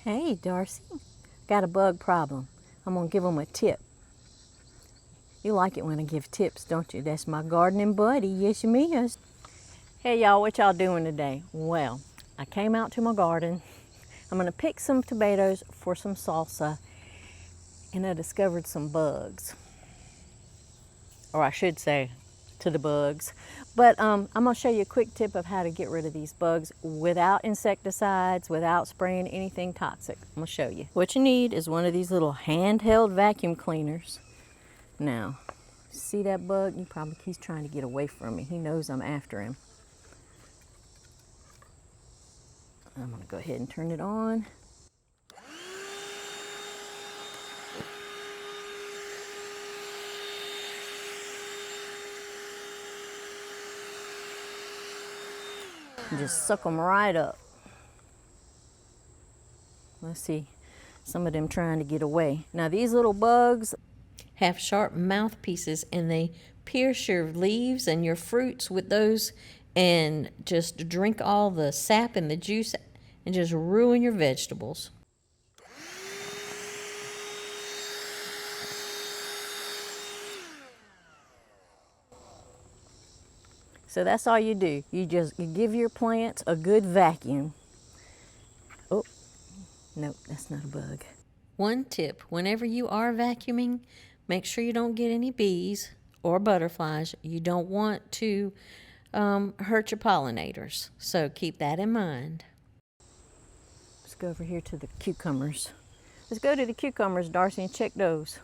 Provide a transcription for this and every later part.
Hey, Darcy. Got a bug problem. I'm going to give them a tip. You like it when I give tips, don't you? That's my gardening buddy. Yes, you is. Hey, y'all. What y'all doing today? Well, I came out to my garden. I'm going to pick some tomatoes for some salsa, and I discovered some bugs. Or I should say, to the bugs. But I'm going to show you a quick tip of how to get rid of these bugs without insecticides, without spraying anything toxic. I'm going to show you. What you need is one of these little handheld vacuum cleaners. Now, see that bug? He's trying to get away from me. He knows I'm after him. I'm going to go ahead and turn it on. And just suck them right up. Let's see, some of them trying to get away. Now these little bugs have sharp mouthpieces and they pierce your leaves and your fruits with those and just drink all the sap and the juice and just ruin your vegetables. So that's all you do. You give your plants a good vacuum. Oh, nope, that's not a bug. One tip, whenever you are vacuuming, make sure you don't get any bees or butterflies. You don't want to hurt your pollinators. So keep that in mind. Let's go over here to the cucumbers. Let's go to the cucumbers, Darcy, and check those.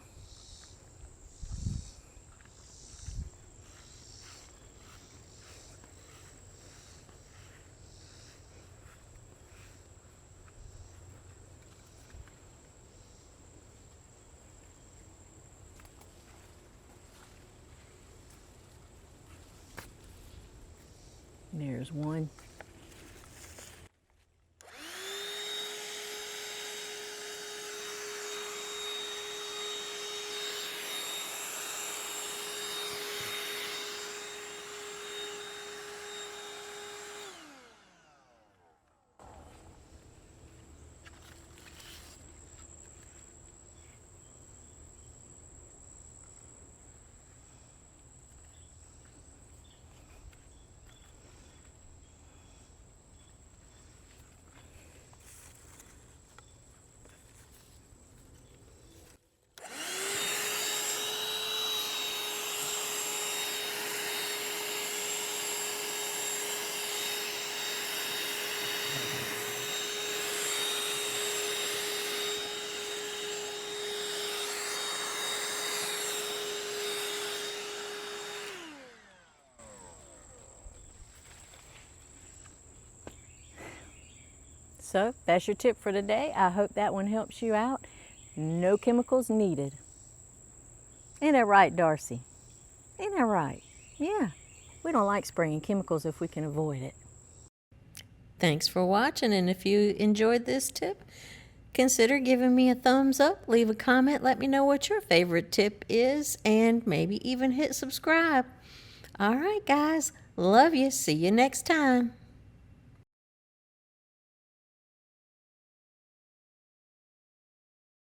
There's one. So that's your tip for today. I hope that one helps you out. No chemicals needed. Ain't that right, Darcy? Ain't that right? Yeah. We don't like spraying chemicals if we can avoid it. Thanks for watching, and if you enjoyed this tip, consider giving me a thumbs up, leave a comment, let me know what your favorite tip is, and maybe even hit subscribe. All right, guys. Love you. See you next time.